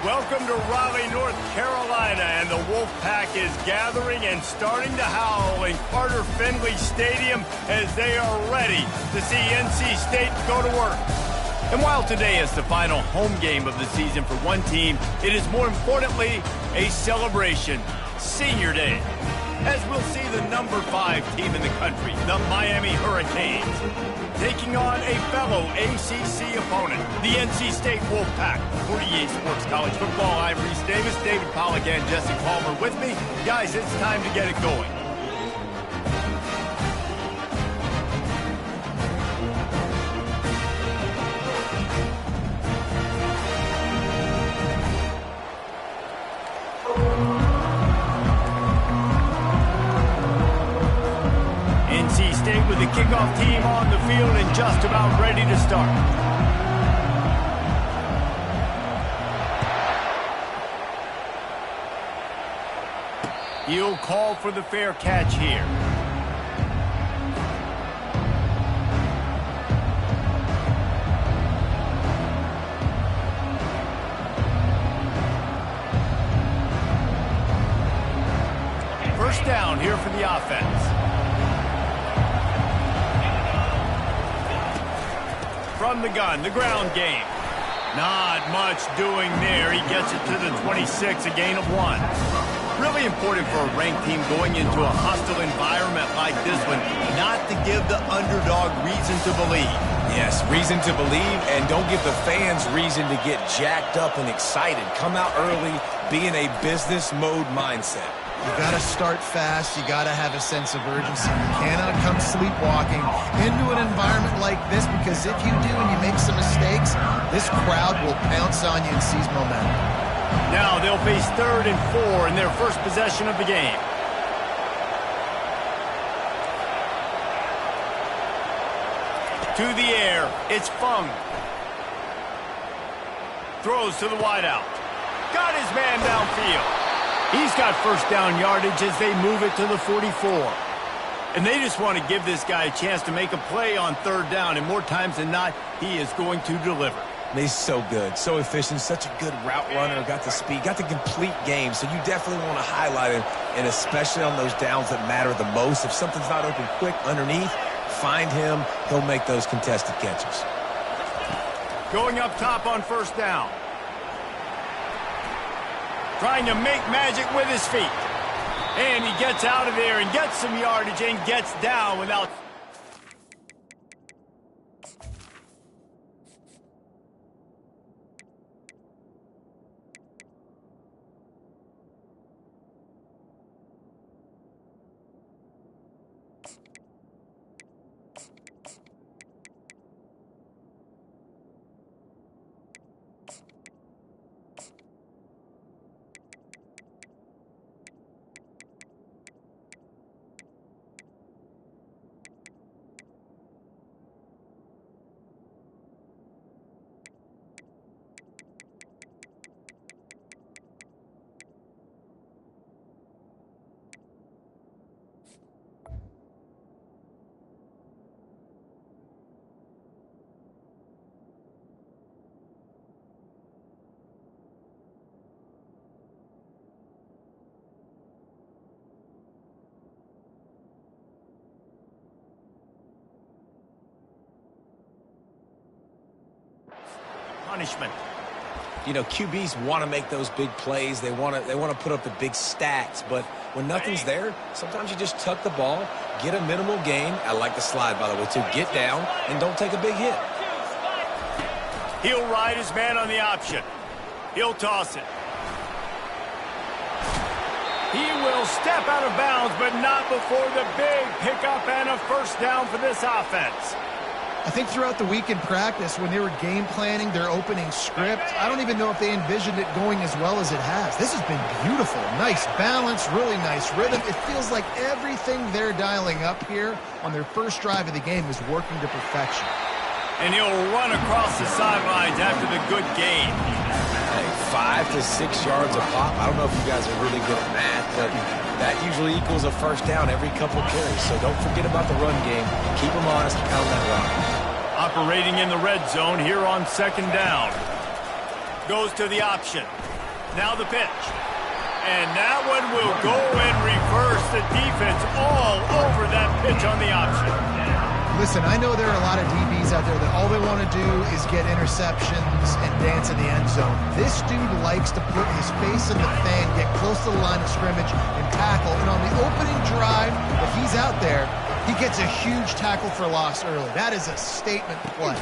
Welcome to Raleigh, North Carolina, and the Wolfpack is gathering and starting to howl in Carter Finley Stadium as they are ready to see NC State go to work. And while today is the final home game of the season for one team, it is more importantly a celebration, Senior Day, as we'll see the number 5 team in the country, the Miami Hurricanes, taking on a fellow ACC opponent, the NC State Wolfpack. For EA Sports College Football, I'm Reese Davis, David Pollack, and Jesse Palmer with me. Guys, it's time to get it going. NC State with the kickoff team on the field and just about ready to start. He'll call for the fair catch here. First down here for the offense. From the gun, the ground game. Not much doing there. He gets it to the 26, a gain of 1. Really important for a ranked team going into a hostile environment like this one, not to give the underdog reason to believe. Yes, reason to believe, and don't give the fans reason to get jacked up and excited. Come out early, be in a business mode mindset. You got to start fast. You got to have a sense of urgency. You cannot come sleepwalking into an environment like this, because if you do and you make some mistakes, this crowd will pounce on you and seize momentum. Now they'll face 3rd and 4 in their first possession of the game. To the air, it's Fung. Throws to the wideout. Got his man downfield. He's got first down yardage as they move it to the 44. And they just want to give this guy a chance to make a play on 3rd down, and more times than not, he is going to deliver. He's so good, so efficient, such a good route runner, got the speed, got the complete game, so you definitely want to highlight him, and especially on those downs that matter the most. If something's not open quick underneath, find him, he'll make those contested catches. Going up top on first down. Trying to make magic with his feet. And he gets out of there and gets some yardage and gets down without... punishment. You know, QBs want to make those big plays. They want to put up the big stats, but when nothing's there, sometimes you just tuck the ball, get a minimal gain. I like the slide, by the way, too. Get down and don't take a big hit. He'll ride his man on the option. He'll toss it. He will step out of bounds, but not before the big pickup and a first down for this offense. I think throughout the week in practice, when they were game planning their opening script, I don't even know if they envisioned it going as well as it has. This has been beautiful. Nice balance, really nice rhythm. It feels like everything they're dialing up here on their first drive of the game is working to perfection. And he'll run across the sidelines after the good gain. Hey, 5 to 6 yards a pop. I don't know if you guys are really good at math, but that usually equals a first down every couple of carries. So don't forget about the run game. Keep them honest, pound that rock. Operating in the red zone here on second down. Goes to the option. Now the pitch. And that one will go and reverse the defense all over that pitch on the option. Listen, I know there are a lot of DBs out there that all they want to do is get interceptions and dance in the end zone. This dude likes to put his face in the fan, get close to the line of scrimmage, and tackle. And on the opening drive, if he's out there, he gets a huge tackle for loss early. That is a statement play.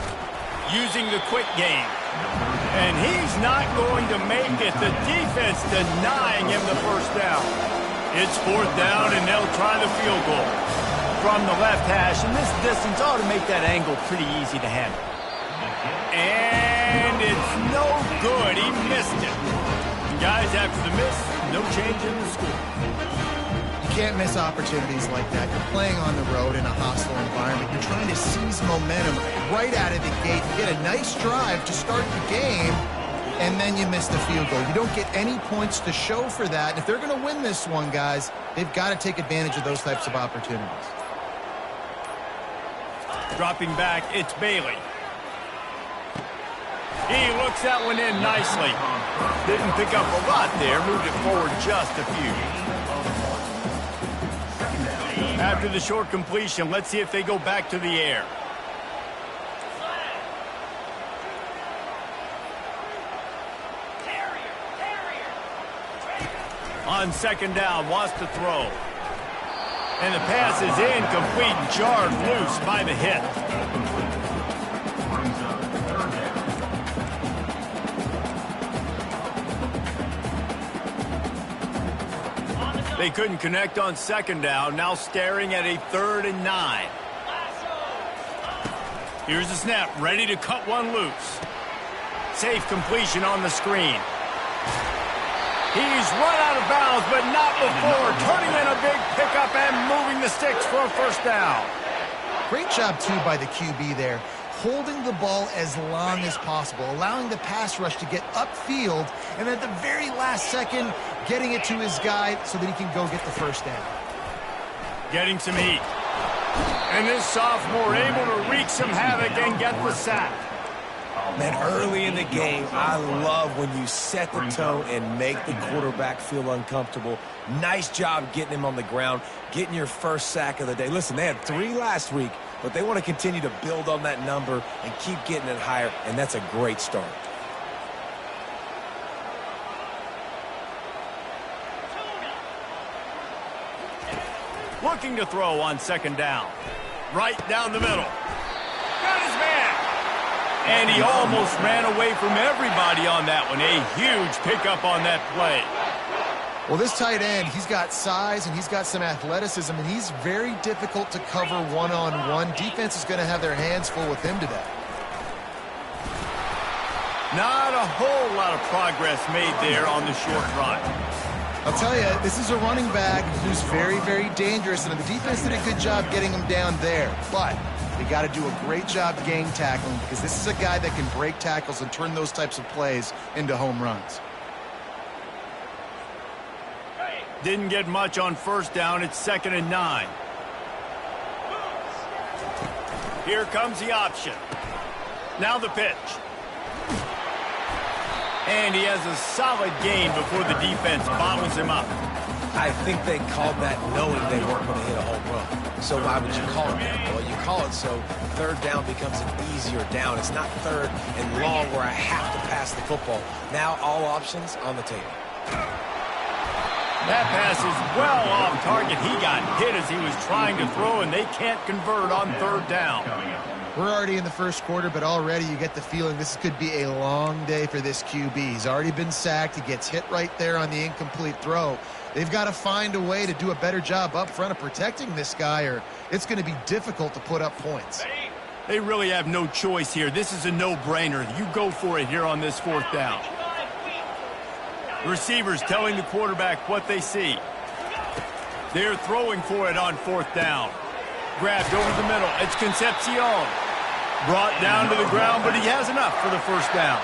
Using the quick game. And he's not going to make it. The defense denying him the first down. It's 4th down, and they'll try the field goal. From the left hash, and this distance ought to make that angle pretty easy to handle. And it's no good. He missed it. And guys, after the miss, no change in the score. You can't miss opportunities like that. You're playing on the road in a hostile environment. You're trying to seize momentum right out of the gate. You get a nice drive to start the game, and then you miss the field goal. You don't get any points to show for that. And if they're going to win this one, guys, they've got to take advantage of those types of opportunities. Dropping back, it's Bailey. He looks that one in nicely. Didn't pick up a lot there, moved it forward just a few. After the short completion, let's see if they go back to the air. On 2nd down, wants to throw. And the pass is incomplete, jarred loose by the hit. They couldn't connect on 2nd down, now staring at a 3rd and 9. Here's the snap, ready to cut one loose. Safe completion on the screen. He's run out of bounds, but not before turning in a big pickup and moving the sticks for a 1st down. Great job, too, by the QB there, holding the ball as long as possible, allowing the pass rush to get upfield, and at the very last second, getting it to his guy so that he can go get the 1st down. Getting some heat. And this sophomore able to wreak some havoc and get the sack. Man, early in the game, I love when you set the tone and make the quarterback feel uncomfortable. Nice job getting him on the ground, getting your 1st sack of the day. Listen, they had 3 last week, but they want to continue to build on that number and keep getting it higher, and that's a great start. Looking to throw on 2nd down. Right down the middle. Got his man. And he almost ran away from everybody on that one. A huge pickup on that play. Well, this tight end, he's got size and he's got some athleticism, and he's very difficult to cover one-on-one. Defense is going to have their hands full with him today. Not a whole lot of progress made there on the short run. I'll tell you, this is a running back who's very, very dangerous, and the defense did a good job getting him down there. But they got to do a great job gang tackling, because this is a guy that can break tackles and turn those types of plays into home runs. Didn't get much on 1st down. It's 2nd and 9. Here comes the option. Now the pitch. And he has a solid gain before the defense bottles him up. I think they called that knowing they weren't going to hit a home run. So why would you call it that? Well, you call it so 3rd down becomes an easier down. It's not 3rd and long where I have to pass the football. Now all options on the table. That pass is well off target. He got hit as he was trying to throw, and they can't convert on 3rd down. We're already in the 1st quarter, but already you get the feeling this could be a long day for this QB. He's already been sacked. He gets hit right there on the incomplete throw. They've got to find a way to do a better job up front of protecting this guy, or it's going to be difficult to put up points. They really have no choice here. This is a no-brainer. You go for it here on this 4th down. Receivers telling the quarterback what they see. They're throwing for it on 4th down. Grabbed over the middle. It's Concepcion. Brought down to the ground, but he has enough for the 1st down.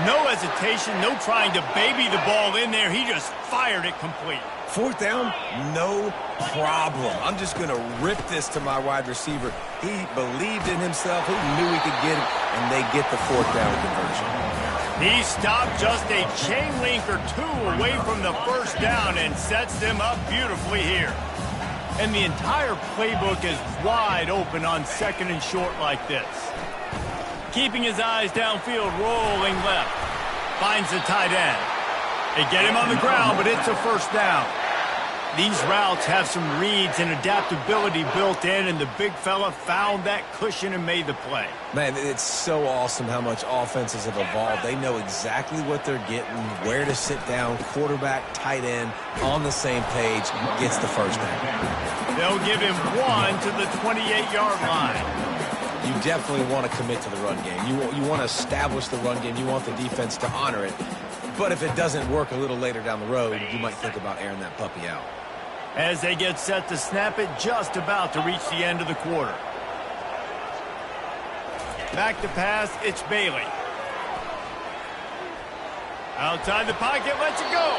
No hesitation, no trying to baby the ball in there. He just fired it complete. 4th down, no problem. I'm just going to rip this to my wide receiver. He believed in himself. He knew he could get it, and they get the 4th down conversion. He stopped just a chain link or two away from the first down and sets them up beautifully here. And the entire playbook is wide open on second and short like this. Keeping his eyes downfield, rolling left. Finds the tight end. They get him on the ground, but it's a first down. These routes have some reads and adaptability built in, and the big fella found that cushion and made the play. Man, it's so awesome how much offenses have evolved. They know exactly what they're getting, where to sit down, quarterback, tight end, on the same page, gets the first down. They'll give him one to the 28-yard line. You definitely want to commit to the run game. You want to establish the run game. You want the defense to honor it. But if it doesn't work a little later down the road, you might think about airing that puppy out. As they get set to snap it, just about to reach the end of the quarter. Back to pass, it's Bailey. Outside the pocket, lets it go.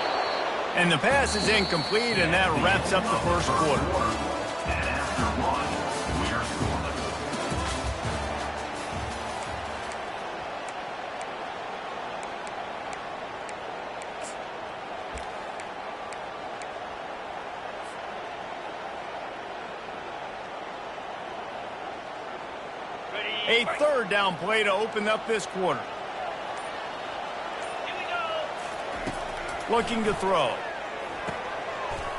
And the pass is incomplete, and that wraps up the first quarter. A third down play to open up this quarter. Looking to throw.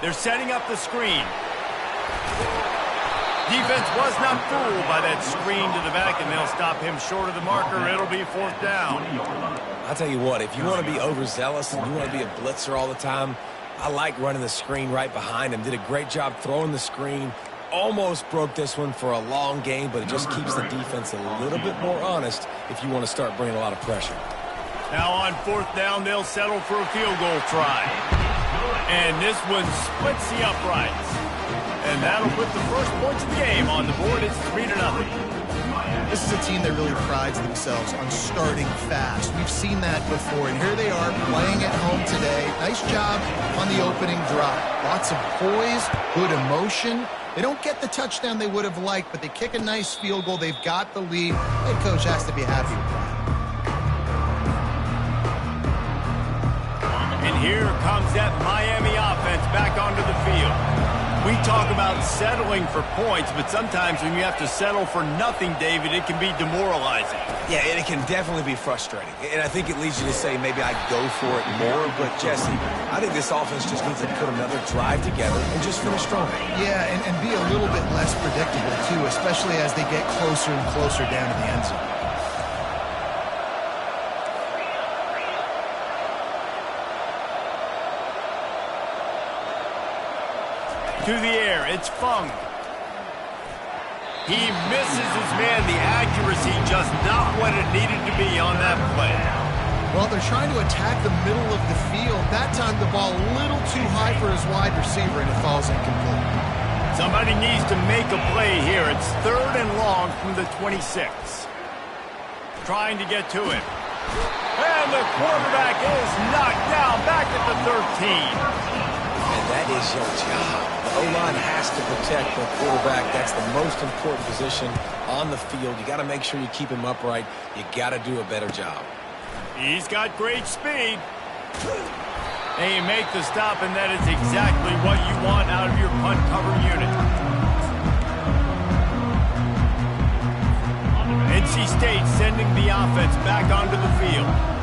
They're setting up the screen. Defense was not fooled by that screen to the back, and they'll stop him short of the marker. It'll be fourth down. I'll tell you what, if you want to be overzealous and you want to be a blitzer all the time, I like running the screen right behind him. Did a great job throwing the screen. Almost broke this one for a long game, but it just keeps the defense a little bit more honest if you want to start bringing a lot of pressure. Now on fourth down, they'll settle for a field goal try. And this one splits the uprights. And that'll put the first points of the game on the board. It's 3-0. This is a team that really prides themselves on starting fast. We've seen that before, and here they are playing at home today. Nice job on the opening drive. Lots of poise, good emotion. They don't get the touchdown they would have liked, but they kick a nice field goal. They've got the lead. Head coach has to be happy with that. And here comes that Miami offense back onto the field. We talk about settling for points, but sometimes when you have to settle for nothing, David, it can be demoralizing. Yeah, and it can definitely be frustrating. And I think it leads you to say maybe I go for it more. But, Jesse, I think this offense just needs to put another drive together and just finish strong. Yeah, and be a little bit less predictable, too, especially as they get closer and closer down to the end zone. To the air, it's Fung. He misses his man. The accuracy just not what it needed to be on that play. Well, they're trying to attack the middle of the field. That time the ball a little too high for his wide receiver, and it falls incomplete. Somebody needs to make a play here. It's third and long from the 26. Trying to get to it. And the quarterback is knocked down back at the 13. And that is your job. The O-line has to protect the quarterback. That's the most important position on the field. You got to make sure you keep him upright. You got to do a better job. He's got great speed. They make the stop, and that is exactly what you want out of your punt cover unit. NC State sending the offense back onto the field.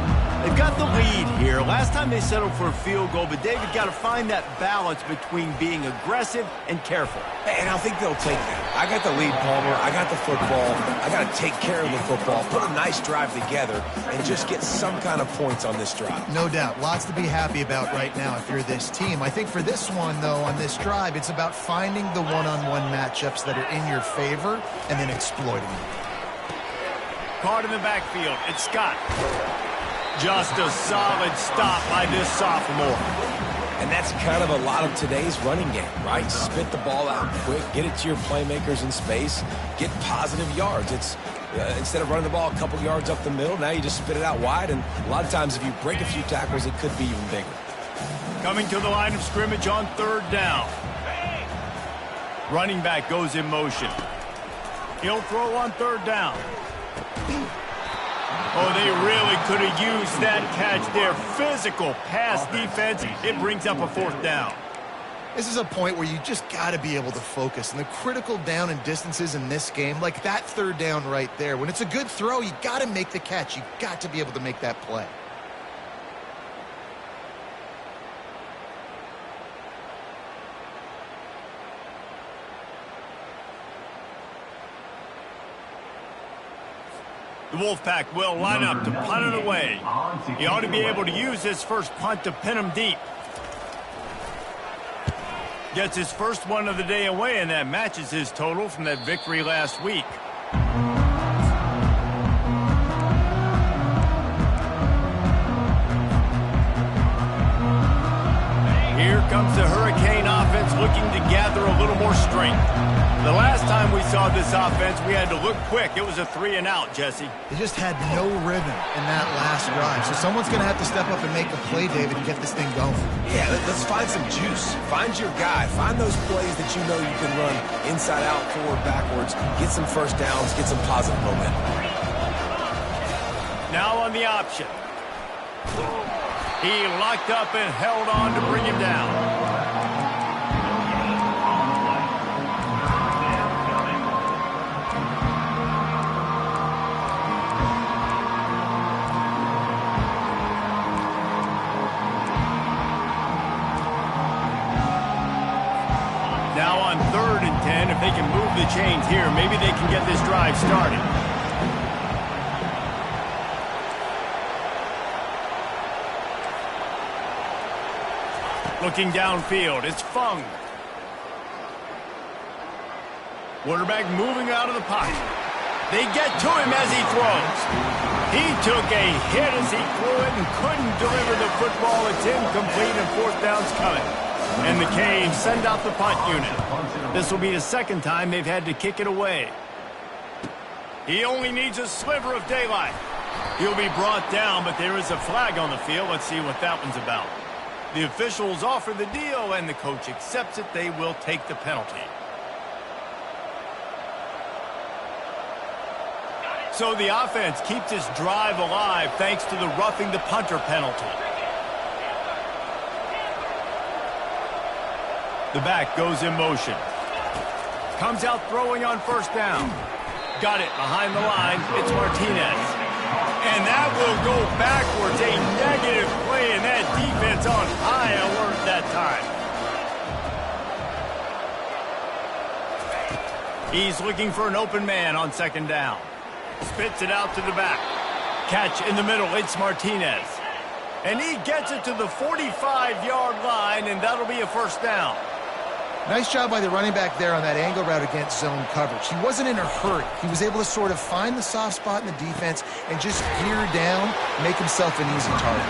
They've got the lead here. Last time they settled for a field goal, but David got to find that balance between being aggressive and careful. And I think they'll take that. I got the lead, Palmer. I got the football. I got to take care of the football, put a nice drive together, and just get some kind of points on this drive. No doubt. Lots to be happy about right now if you're this team. I think for this one, though, on this drive, it's about finding the one-on-one matchups that are in your favor and then exploiting them. Caught in the backfield. It's Scott. Just a solid stop by this sophomore. And that's kind of a lot of today's running game, right? Spit the ball out quick, get it to your playmakers in space, get positive yards. It's instead of running the ball a couple yards up the middle, now you just spit it out wide, and a lot of times if you break a few tackles, it could be even bigger. Coming to the line of scrimmage on third down. Running back goes in motion. He'll throw on third down. Oh, they really could have used that catch there. Physical pass defense. It brings up a 4th down. This is a point where you just got to be able to focus. And the critical down and distances in this game, like that 3rd down right there, when it's a good throw, you got to make the catch. You got to be able to make that play. The Wolfpack will line up to punt it away. He ought to be able to use his first punt to pin him deep. Gets his first one of the day away, and that matches his total from that victory last week. Here comes the Hurricane offense looking to gather a little more strength. The last time we saw this offense, we had to look quick. It was a 3-and-out, Jesse. They just had no rhythm in that last drive. So someone's going to have to step up and make a play, David, and get this thing going. Yeah, let's find some juice. Find your guy. Find those plays that you know you can run inside out, forward, backwards. Get some first downs. Get some positive momentum. Now on the option. He locked up and held on to bring him down. Now on 3rd and 10, if they can move the chains here, maybe they can get this drive started. Looking downfield, it's Fung. Quarterback moving out of the pocket. They get to him as he throws. He took a hit as he threw it and couldn't deliver the football. It's incomplete and 4th down's coming. And the Canes send out the punt unit. This will be the 2nd time they've had to kick it away. He only needs a sliver of daylight. He'll be brought down, but there is a flag on the field. Let's see what that one's about. The officials offer the deal, and the coach accepts it. They will take the penalty. So the offense keeps this drive alive thanks to the roughing the punter penalty. The back goes in motion. Comes out throwing on 1st down. Got it behind the line. It's Martinez. And that will go backwards. A negative play, and that defense on high alert that time. He's looking for an open man on 2nd down. Spits it out to the back. Catch in the middle. It's Martinez. And he gets it to the 45-yard line, and that'll be a 1st down. Nice job by the running back there on that angle route against zone coverage. He wasn't in a hurry. He was able to sort of find the soft spot in the defense and just gear down, make himself an easy target.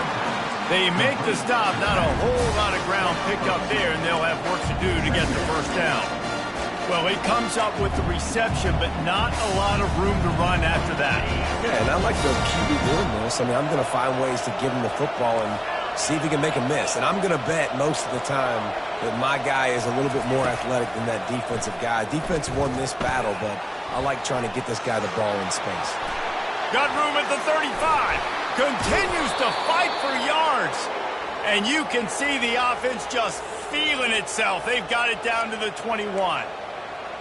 They make the stop. Not a whole lot of ground picked up there, and they'll have work to do to get the 1st down. Well, he comes up with the reception, but not a lot of room to run after that. Yeah, and I like the QB doing this. I mean, I'm going to find ways to give him the football and see if he can make a miss. And I'm going to bet most of the time that my guy is a little bit more athletic than that defensive guy. Defense won this battle, but I like trying to get this guy the ball in space. Got room at the 35. Continues to fight for yards. And you can see the offense just feeling itself. They've got it down to the 21.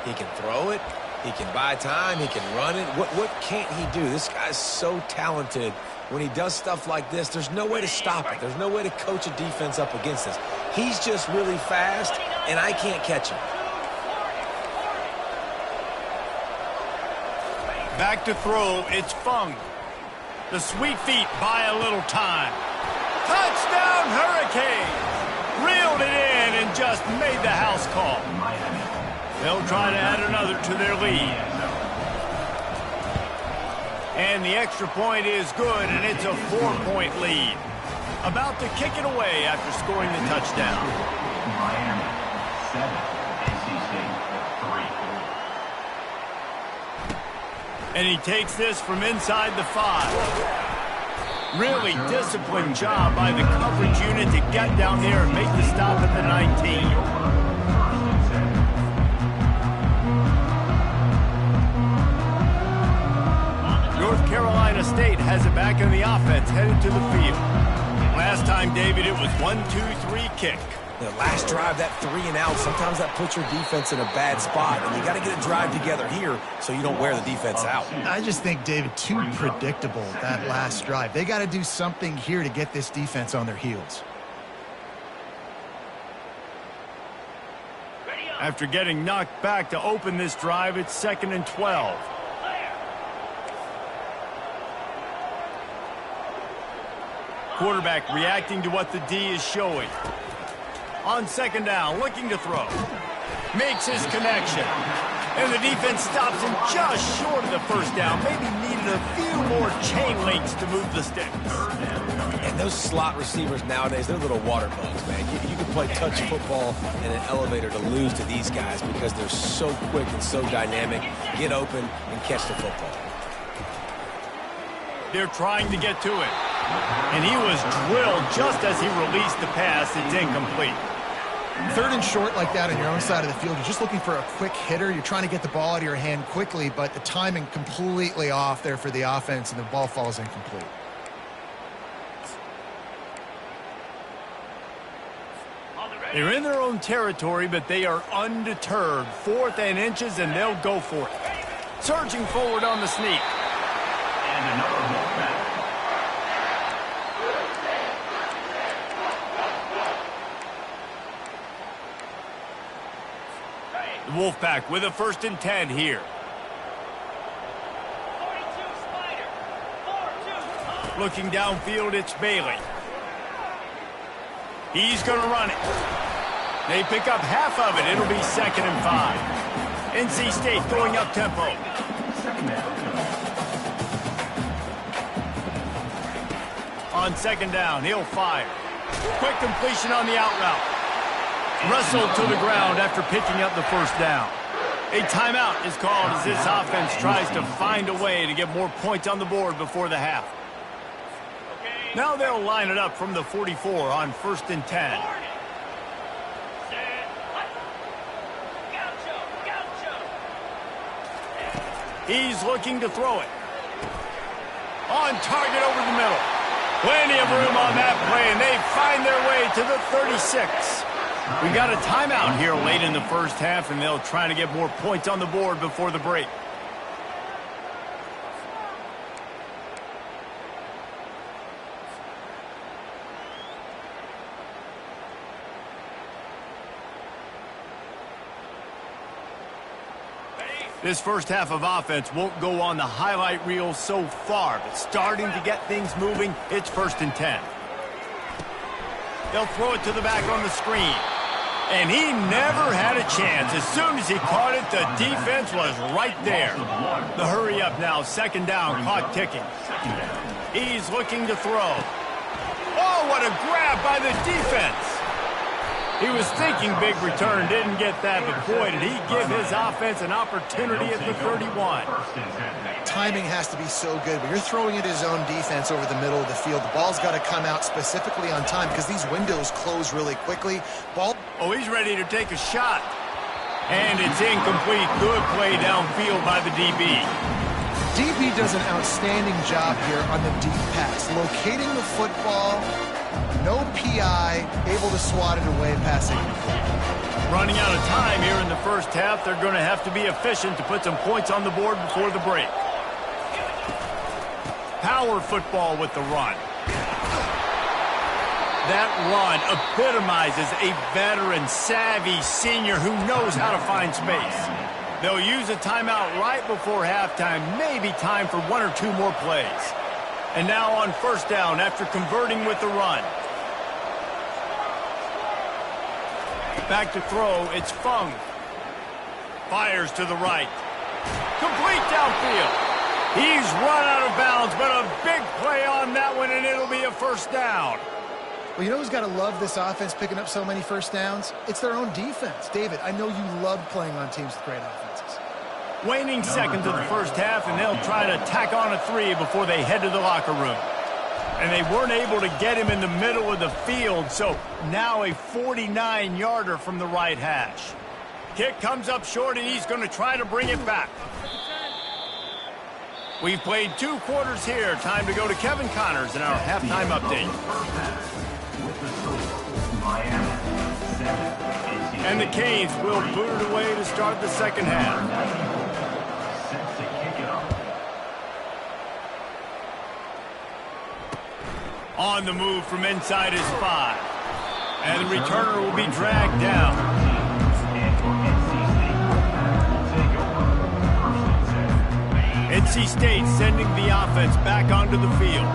He can throw it. He can buy time. He can run it. What can't he do? This guy's so talented. When he does stuff like this, there's no way to stop it. There's no way to coach a defense up against this. He's just really fast, and I can't catch him. Back to throw, it's Fung. The sweet feet buy a little time. Touchdown, Hurricanes! Reeled it in and just made the house call. They'll try to add another to their lead. And the extra point is good, and it's a 4-point lead. About to kick it away after scoring the touchdown. Miami, 7. NC State, 3. And he takes this from inside the 5. Really disciplined job by the coverage unit to get down there and make the stop at the 19. North Carolina State has it back in the offense, headed to the field. Last time, David, it was 1-2-3 kick. The last drive, that 3 and out, sometimes that puts your defense in a bad spot, and you got to get a drive together here so you don't wear the defense out. I just think, David, too predictable, that last drive. They got to do something here to get this defense on their heels. After getting knocked back to open this drive, it's 2nd and 12. Quarterback reacting to what the D is showing. On 2nd down, looking to throw. Makes his connection. And the defense stops him just short of the first down. Maybe needed a few more chain links to move the sticks. And those slot receivers nowadays, they're little water bugs, man. You can play touch football in an elevator to lose to these guys because they're so quick and so dynamic. Get open and catch the football. They're trying to get to it. And he was drilled just as he released the pass. It's incomplete. 3rd and short like that on your own side of the field. You're just looking for a quick hitter. You're trying to get the ball out of your hand quickly, but the timing completely off there for the offense, and the ball falls incomplete. They're in their own territory, but they are undeterred. 4th and inches, and they'll go for it. Surging forward on the sneak. And another Wolfpack. The Wolfpack with a 1st and 10 here. Looking downfield, it's Bailey. He's going to run it. They pick up half of it. It'll be 2nd and 5. NC State going up tempo. On 2nd down, he'll fire. Quick completion on the out route. Wrestled to the ground after picking up the 1st down. A timeout is called as this offense tries to find a way to get more points on the board before the half. Now they'll line it up from the 44 on 1st and 10. He's looking to throw it. On target over the middle. Plenty of room on that play, and they find their way to the 36. We got a timeout here late in the 1st half, and they'll try to get more points on the board before the break. This 1st half of offense won't go on the highlight reel so far, but starting to get things moving, it's 1st and 10. They'll throw it to the back on the screen. And he never had a chance. As soon as he caught it, the defense was right there. The hurry up now, 2nd down, clock ticking. He's looking to throw. Oh, what a grab by the defense. He was thinking big return, didn't get that, but boy, did he give his offense an opportunity at the 31. Timing has to be so good, but you're throwing at his own defense over the middle of the field. The ball's got to come out specifically on time because these windows close really quickly. Oh, he's ready to take a shot. And it's incomplete. Good play downfield by the DB. DB does an outstanding job here on the deep pass. Locating the football, no PI, able to swat it away, passing. Running out of time here in the 1st half. They're going to have to be efficient to put some points on the board before the break. Power football with the run. That run epitomizes a veteran, savvy senior who knows how to find space. They'll use a timeout right before halftime, maybe time for 1 or 2 more plays. And now on 1st down after converting with the run. Back to throw, it's Fung. Fires to the right. Complete downfield. He's run out of bounds, but a big play on that one, and it'll be a 1st down. Well, you know who's got to love this offense picking up so many 1st downs? It's their own defense. David, I know you love playing on teams with great offenses. Waning seconds of the 1st half, and they'll try to tack on a 3 before they head to the locker room. And they weren't able to get him in the middle of the field, so now a 49-yarder from the right hash. Kick comes up short, and he's going to try to bring it back. We've played 2 quarters here. Time to go to Kevin Connors in our halftime update. And the Canes will boot it away to start the second half. On the move from inside his 5. And the returner will be dragged down. NC State sending the offense back onto the field.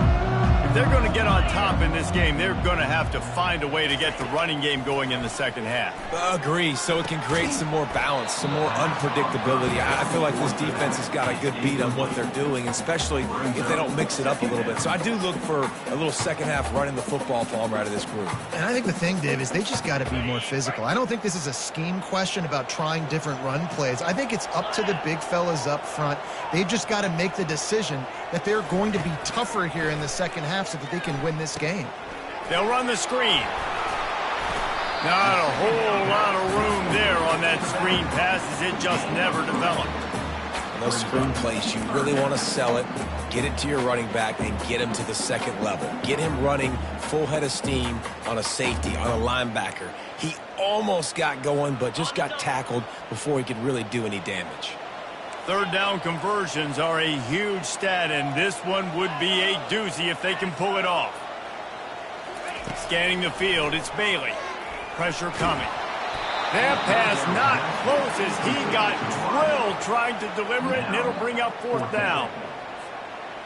If they're going to get on top in this game, they're going to have to find a way to get the running game going in the second half. Agree, so it can create some more balance, some more unpredictability. I feel like this defense has got a good beat on what they're doing, especially if they don't mix it up a little bit. So I do look for a little second half running the football, Palmer, out of this group. And I think the thing, Dave, is they just got to be more physical. I don't think this is a scheme question about trying different run plays. I think it's up to the big fellas up front. They've just got to make the decision that they're going to be tougher here in the second half so that they can win this game. They'll run the screen. Not a whole lot of room there on that screen pass as it just never developed. On those screen plays, you really want to sell it, get it to your running back, and get him to the second level. Get him running full head of steam on a safety, on a linebacker. He almost got going, but just got tackled before he could really do any damage. Third down conversions are a huge stat, and this one would be a doozy if they can pull it off. Scanning the field, it's Bailey. Pressure coming. That pass not close as he got drilled trying to deliver it, and it'll bring up 4th down.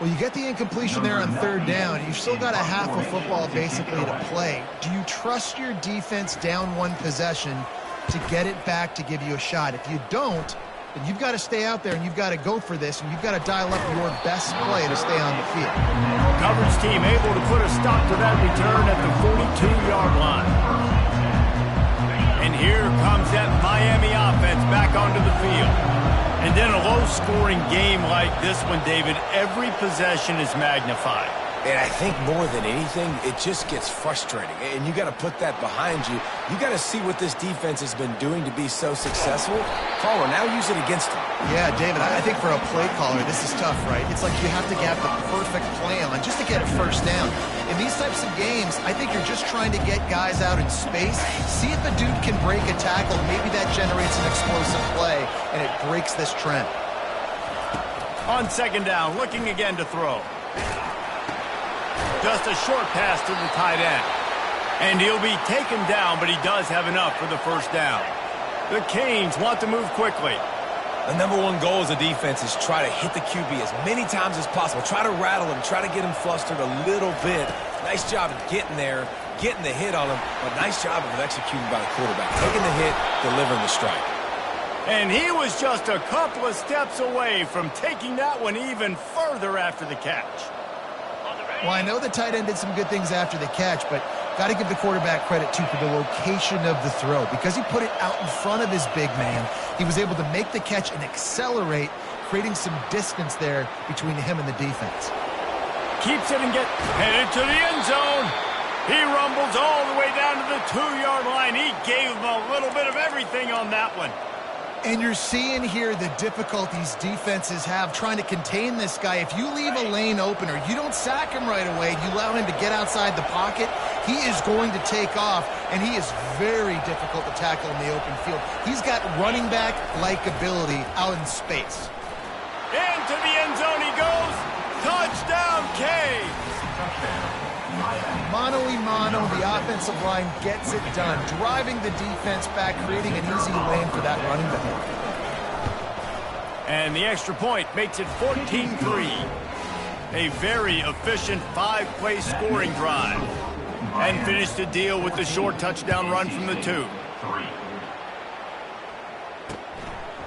Well, you get the incompletion there on 3rd down. You've still got a half of football basically to play. Do you trust your defense down 1 possession to get it back to give you a shot? If you don't, then you've got to stay out there and you've got to go for this, and you've got to dial up your best play to stay on the field. Coverage team able to put a stop to that return at the 42-yard line. And here comes that Miami offense back onto the field. And then a low-scoring game like this one, David, every possession is magnified. And I think more than anything, it just gets frustrating. And you got to put that behind you. You got to see what this defense has been doing to be so successful. Caller, now use it against them. Yeah, David, I think for a play caller, this is tough, right? It's like you have to get the perfect play on just to get a first down. In these types of games, I think you're just trying to get guys out in space, see if a dude can break a tackle. Maybe that generates an explosive play, and it breaks this trend. On 2nd down, looking again to throw. Just a short pass to the tight end. And he'll be taken down, but he does have enough for the first down. The Canes want to move quickly. The #1 goal as a defense is try to hit the QB as many times as possible. Try to rattle him, try to get him flustered a little bit. Nice job of getting there, getting the hit on him, but nice job of executing by the quarterback. Taking the hit, delivering the strike. And he was just a couple of steps away from taking that one even further after the catch. Well, I know the tight end did some good things after the catch, but got to give the quarterback credit, too, for the location of the throw. Because he put it out in front of his big man, he was able to make the catch and accelerate, creating some distance there between him and the defense. Keeps it and gets headed to the end zone. He rumbles all the way down to the 2-yard line. He gave him a little bit of everything on that one. And you're seeing here the difficulties defenses have trying to contain this guy. If you leave a lane open or you don't sack him right away, you allow him to get outside the pocket, he is going to take off, and he is very difficult to tackle in the open field. He's got running back-like ability out in space. Into the end zone he goes. Touchdown, Canes. Mano-a-mano, the offensive line gets it done, driving the defense back, creating an easy lane for that running back. And the extra point makes it 14-3. A very efficient 5-play scoring drive. And finish the deal with the short touchdown run from the 2.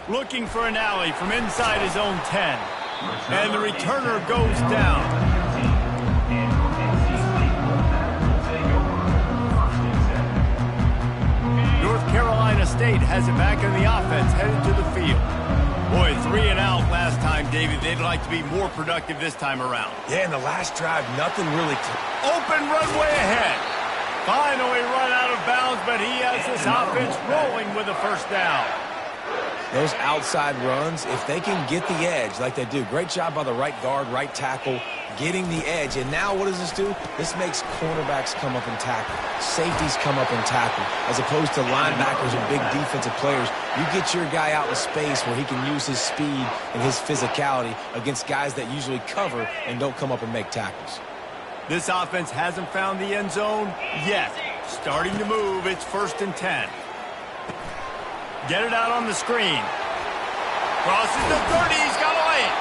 Looking for an alley from inside his own 10. And the returner goes down. Carolina State has it back in the offense, headed to the field. Boy, 3 and out last time, David. They'd like to be more productive this time around. Yeah, in the last drive, nothing really. Open runway ahead. Finally run out of bounds, but he has this offense rolling with a first down. Those outside runs, if they can get the edge like they do, great job by the right guard, right tackle, getting the edge. And now what does this do? This makes cornerbacks come up and tackle. Safeties come up and tackle. As opposed to linebackers and big defensive players, you get your guy out in space where he can use his speed and his physicality against guys that usually cover and don't come up and make tackles. This offense hasn't found the end zone yet. Starting to move, it's 1st and 10. Get it out on the screen. Crosses the 30, he's got to lay it.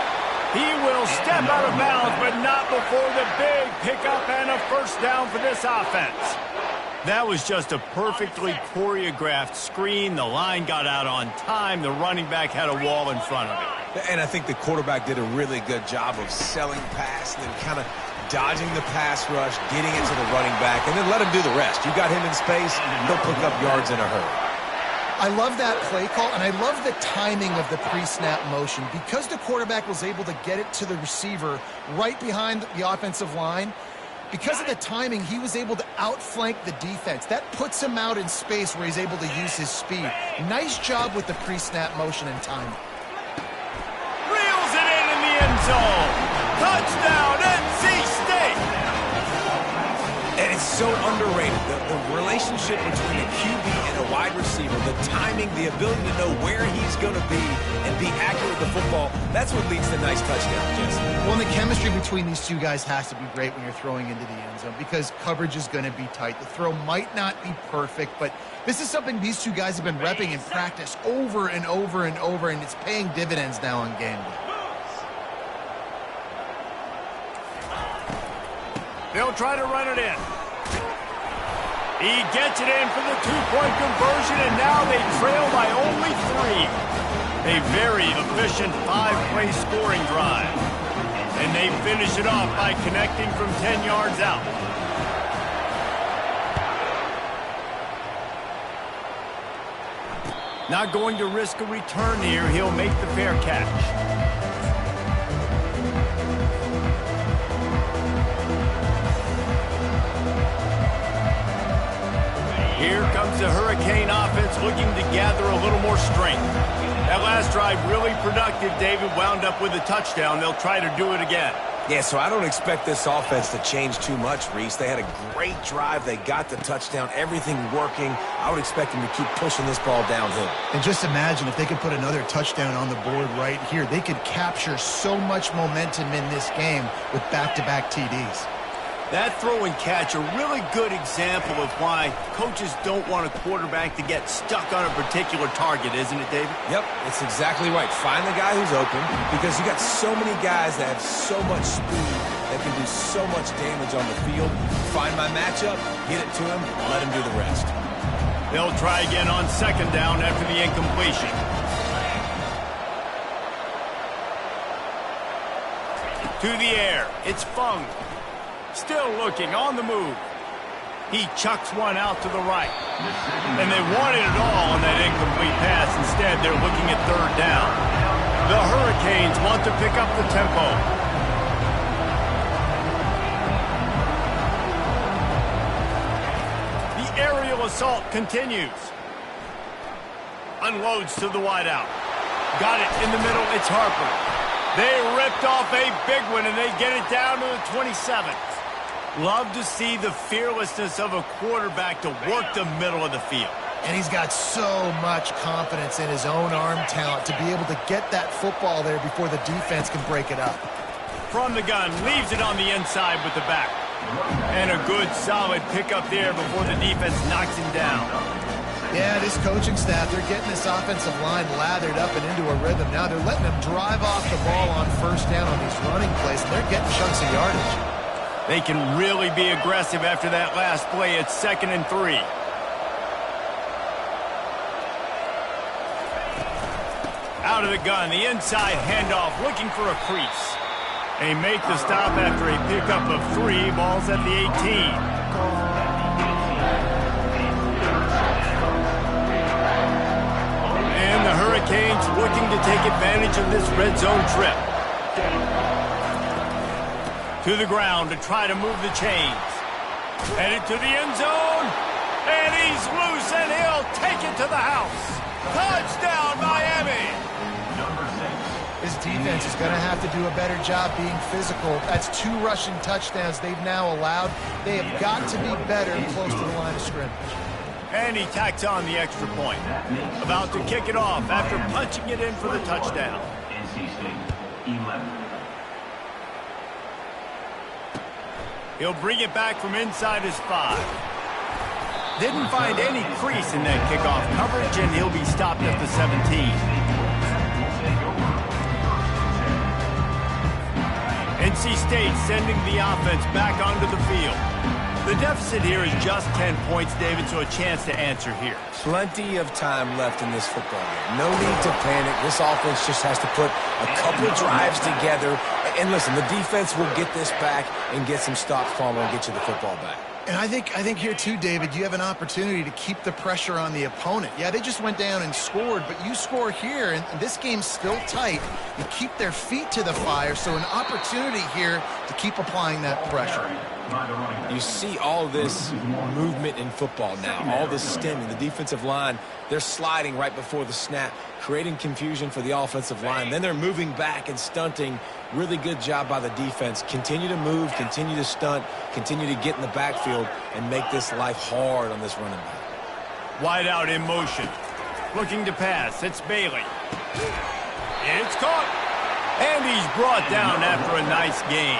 He will step out of bounds, but not before the big pickup and a first down for this offense. That was just a perfectly choreographed screen. The line got out on time. The running back had a wall in front of it. And I think the quarterback did a really good job of selling pass and then kind of dodging the pass rush, getting it to the running back, and then let him do the rest. You got him in space, he'll pick up yards in a hurry. I love that play call, and I love the timing of the pre-snap motion. Because the quarterback was able to get it to the receiver right behind the offensive line, because of the timing, he was able to outflank the defense. That puts him out in space where he's able to use his speed. Nice job with the pre-snap motion and timing. Reels it in the end zone. Touchdown, NC State! And it's so underrated. The relationship between a QB and a wide receiver, the timing, the ability to know where he's going to be and be accurate with the football, that's what leads to nice touchdowns, Jesse. Well, and the chemistry between these two guys has to be great when you're throwing into the end zone because coverage is going to be tight. The throw might not be perfect, but this is something these two guys have been repping in practice over and over and over, and it's paying dividends now on game day. They'll try to run it in. He gets it in for the two-point conversion, and now they trail by only 3. A very efficient 5-play scoring drive. And they finish it off by connecting from 10 yards out. Not going to risk a return here. He'll make the fair catch. Here comes the Hurricane offense looking to gather a little more strength. That last drive really productive. David wound up with a touchdown. They'll try to do it again. Yeah, so I don't expect this offense to change too much, Reese. They had a great drive. They got the touchdown. Everything working. I would expect them to keep pushing this ball downhill. And just imagine if they could put another touchdown on the board right here. They could capture so much momentum in this game with back-to-back TDs. That throw and catch, a really good example of why coaches don't want a quarterback to get stuck on a particular target, isn't it, David? Yep, it's exactly right. Find the guy who's open because you got so many guys that have so much speed that can do so much damage on the field. Find my matchup, get it to him, let him do the rest. They'll try again on 2nd down after the incompletion. To the air, it's Fung. Still looking, on the move. He chucks one out to the right. And they wanted it all on that incomplete pass. Instead, they're looking at 3rd down. The Hurricanes want to pick up the tempo. The aerial assault continues. Unloads to the wideout. Got it in the middle, it's Harper. They ripped off a big one, and they get it down to the 27th. Love to see the fearlessness of a quarterback to work the middle of the field. And he's got so much confidence in his own arm talent to be able to get that football there before the defense can break it up. From the gun, leaves it on the inside with the back. And a good, solid pickup there before the defense knocks him down. Yeah, this coaching staff, they're getting this offensive line lathered up and into a rhythm. Now they're letting them drive off the ball on 1st down on these running plays, and they're getting chunks of yardage. They can really be aggressive after that last play. It's 2nd and 3. Out of the gun, the inside handoff, looking for a crease. They make the stop after a pickup of 3. Ball's at the 18. And the Hurricanes looking to take advantage of this red zone trip. To the ground to try to move the chains. Headed to the end zone. And he's loose, and he'll take it to the house. Touchdown, Miami! defense is going to have to do a better job being physical. That's 2 rushing touchdowns they've now allowed. They have got to be better close to the line of scrimmage. And he tacks on the extra point. About to kick it off after punching it in for the touchdown. NC State, 11. He'll bring it back from inside his 5. Didn't find any crease in that kickoff coverage, and he'll be stopped at the 17. NC State sending the offense back onto the field. The deficit here is just 10 points, David, so a chance to answer here. Plenty of time left in this football game. No need to panic. This offense just has to put a couple drives together. And listen, the defense will get this back and get some stops, Palmer, and get you the football back. And I think here too, David, you have an opportunity to keep the pressure on the opponent. Yeah, they just went down and scored, but you score here, and this game's still tight. You keep their feet to the fire, so an opportunity here to keep applying that pressure. You see all this movement in football now, all this stemming. The defensive line, they're sliding right before the snap, creating confusion for the offensive line. Then they're moving back and stunting. Really good job by the defense. Continue to move, continue to stunt, continue to get in the backfield and make this life hard on this running back. Wide out in motion. Looking to pass. It's Bailey. It's caught. And he's brought down after a nice gain.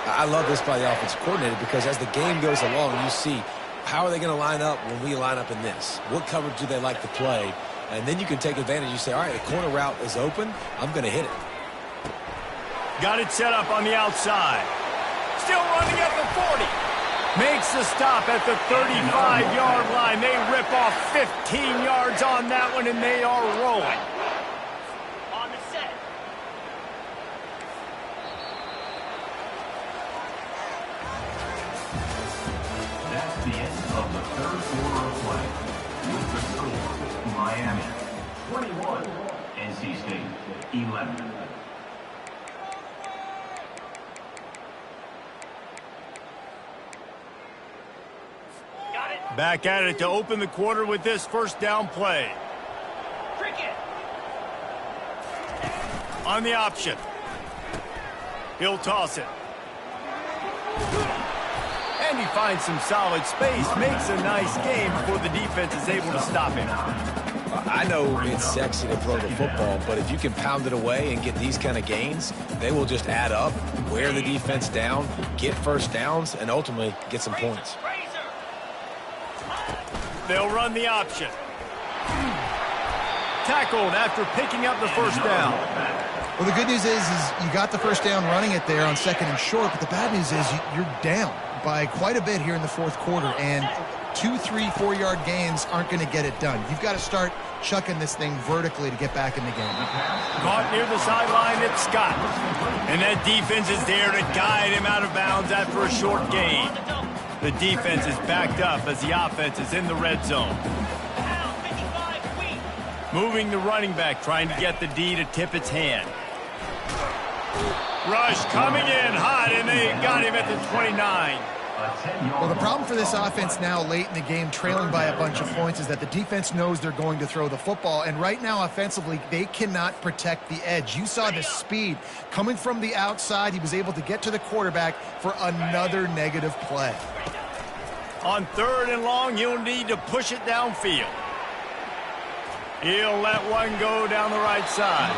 I love this by the offensive coordinator because as the game goes along, you see how are they going to line up when we line up in this? What coverage do they like to play? And then you can take advantage. You say, all right, the corner route is open. I'm going to hit it. Got it set up on the outside. Still running at the 40. Makes the stop at the 35-yard line. They rip off 15 yards on that one, and they are rolling. On the set. That's the end of the third quarter of play. With the score, Miami 21, NC State 11. Back at it to open the quarter with this first down play. On the option. He'll toss it. And he finds some solid space, makes a nice game before the defense is able to stop him. I know it's sexy to throw the football, but if you can pound it away and get these kind of gains, they will just add up, wear the defense down, get first downs, and ultimately get some points. They'll run the option. Tackled after picking up the first down. Well, the good news is you got the first down running it there on 2nd and short, but the bad news is you're down by quite a bit here in the 4th quarter, and 2, 3, 4-yard gains aren't going to get it done. You've got to start chucking this thing vertically to get back in the game. Caught near the sideline, it's Scott. And that defense is there to guide him out of bounds after a short gain. The defense is backed up as the offense is in the red zone. Moving the running back, trying to get the D to tip its hand. Rush coming in hot, and they got him at the 29. Well, the problem for this offense now late in the game, trailing by a bunch of points, is that the defense knows they're going to throw the football. And right now, offensively, they cannot protect the edge. You saw the speed coming from the outside. He was able to get to the quarterback for another negative play. On 3rd and long, he'll need to push it downfield. He'll let one go down the right side.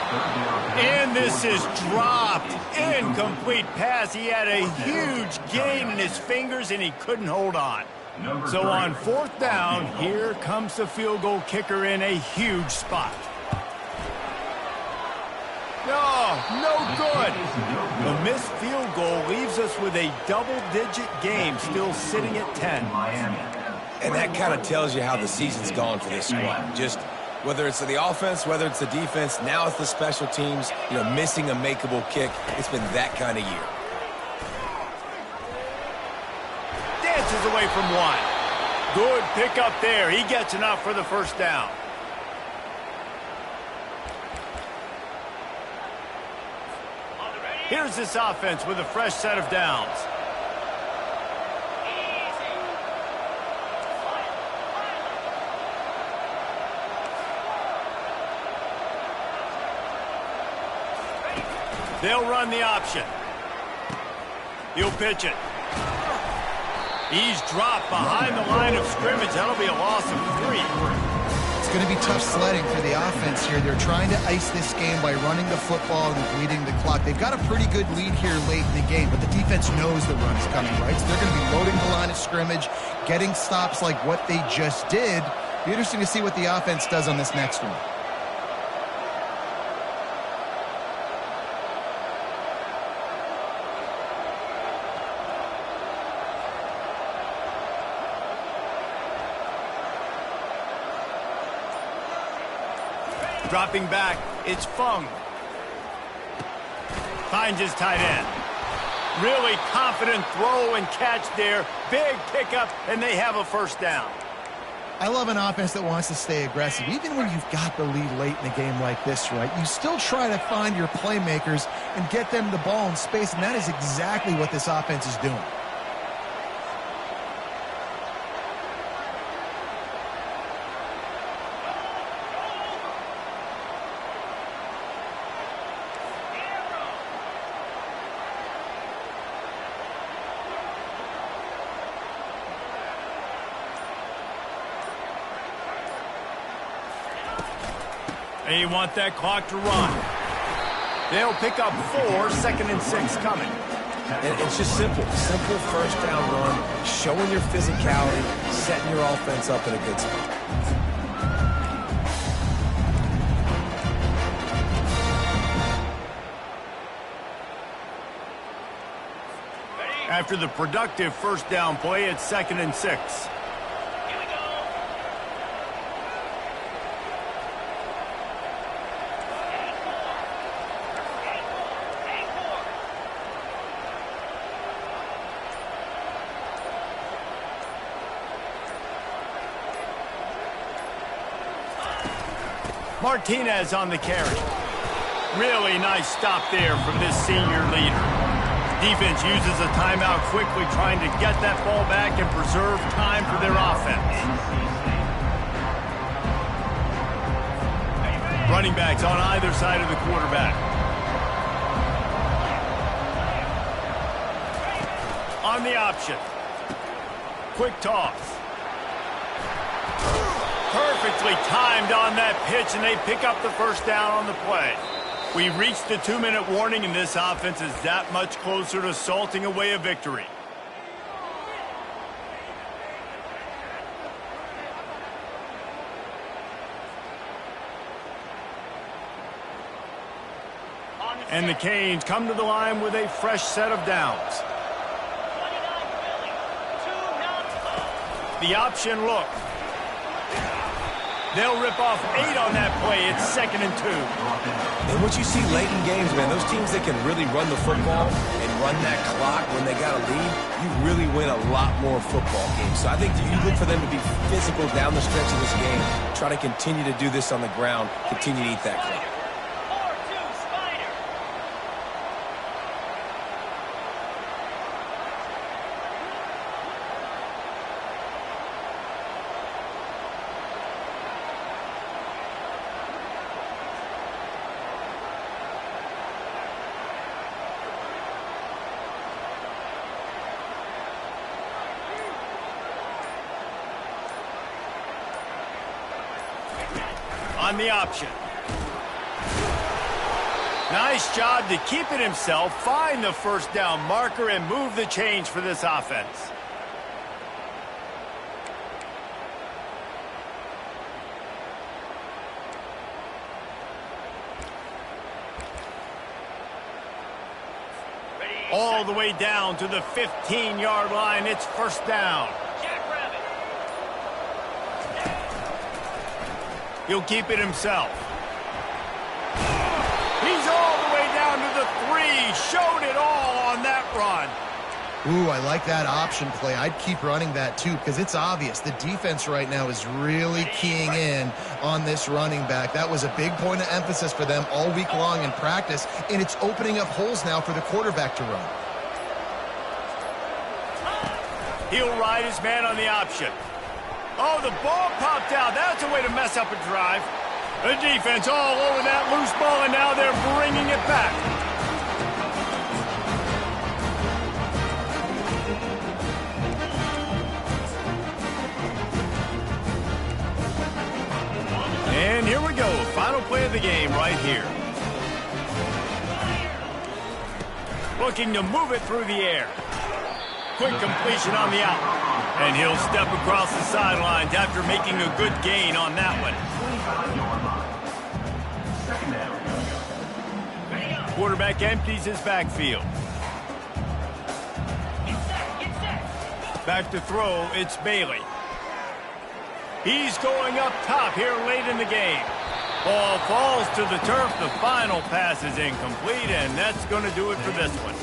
And this is dropped. Incomplete pass. He had a huge gain in his fingers, and he couldn't hold on. So on 4th down, here comes the field goal kicker in a huge spot. No good. The missed field goal leaves us with a double-digit game, still sitting at 10. And that kind of tells you how the season's gone for this squad. Just whether it's the offense, whether it's the defense, now it's the special teams, missing a makeable kick. It's been that kind of year. Dances away from one. Good pick up there. He gets enough for the first down. Here's this offense with a fresh set of downs. They'll run the option. He'll pitch it. He's dropped behind the line of scrimmage. That'll be a loss of 3. It's going to be tough sledding for the offense here. They're trying to ice this game by running the football and bleeding the clock. They've got a pretty good lead here late in the game, but the defense knows the run is coming, right? So they're going to be loading the line of scrimmage, getting stops like what they just did. Be interesting to see what the offense does on this next one. Dropping back, it's Fung. Finds his tight end. Really confident throw and catch there. Big pickup, and they have a first down. I love an offense that wants to stay aggressive. Even when you've got the lead late in a game like this, right, you still try to find your playmakers and get them the ball in space, and that is exactly what this offense is doing. They want that clock to run. They'll pick up 4, 2nd and 6 coming. And it's just simple. Simple first down run, showing your physicality, setting your offense up in a good spot. After the productive first down play, it's 2nd and 6. Martinez on the carry. Really nice stop there from this senior leader. Defense uses a timeout quickly, trying to get that ball back and preserve time for their offense. Running backs on either side of the quarterback. On the option. Quick toss. Perfectly timed on that pitch, and they pick up the first down on the play. We've reached the 2-minute warning, and this offense is that much closer to salting away a victory. And the Canes come to the line with a fresh set of downs. The option look. They'll rip off 8 on that play. It's 2nd and 2. And what you see late in games, man, those teams that can really run the football and run that clock when they got a lead, you really win a lot more football games. So I think you look for them to be physical down the stretch of this game, try to continue to do this on the ground, continue to eat that clock. On the option. Nice job to keep it himself, find the first down marker, and move the chains for this offense. All the way down to the 15-yard line. It's first down. He'll keep it himself. He's all the way down to the 3. Showed it all on that run. Ooh, I like that option play. I'd keep running that too, because it's obvious the defense right now is really keying in on this running back. That was a big point of emphasis for them all week long in practice, and it's opening up holes now for the quarterback to run. He'll ride his man on the option. Oh, the ball popped out. That's a way to mess up a drive. The defense all over that loose ball, and now they're bringing it back. here we go. Final play of the game right here. Looking to move it through the air. Quick completion on the out. And he'll step across the sidelines after making a good gain on that one. Quarterback empties his backfield. Back to throw, it's Bailey. He's going up top here late in the game. Ball falls to the turf. The final pass is incomplete, and that's going to do it for this one.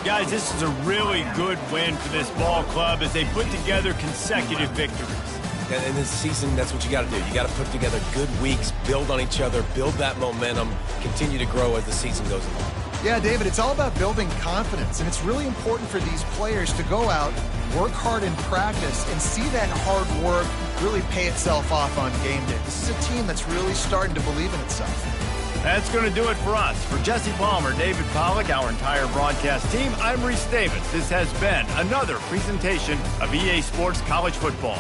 Guys, this is a really good win for this ball club as they put together consecutive victories. And in this season, that's what you got to do. You got to put together good weeks, build on each other, build that momentum, continue to grow as the season goes along. Yeah, David, it's all about building confidence, and it's really important for these players to go out, work hard in practice, and see that hard work really pay itself off on game day. This is a team that's really starting to believe in itself. That's going to do it for us. For Jesse Palmer, David Pollack, our entire broadcast team, I'm Reese Davis. This has been another presentation of EA Sports College Football.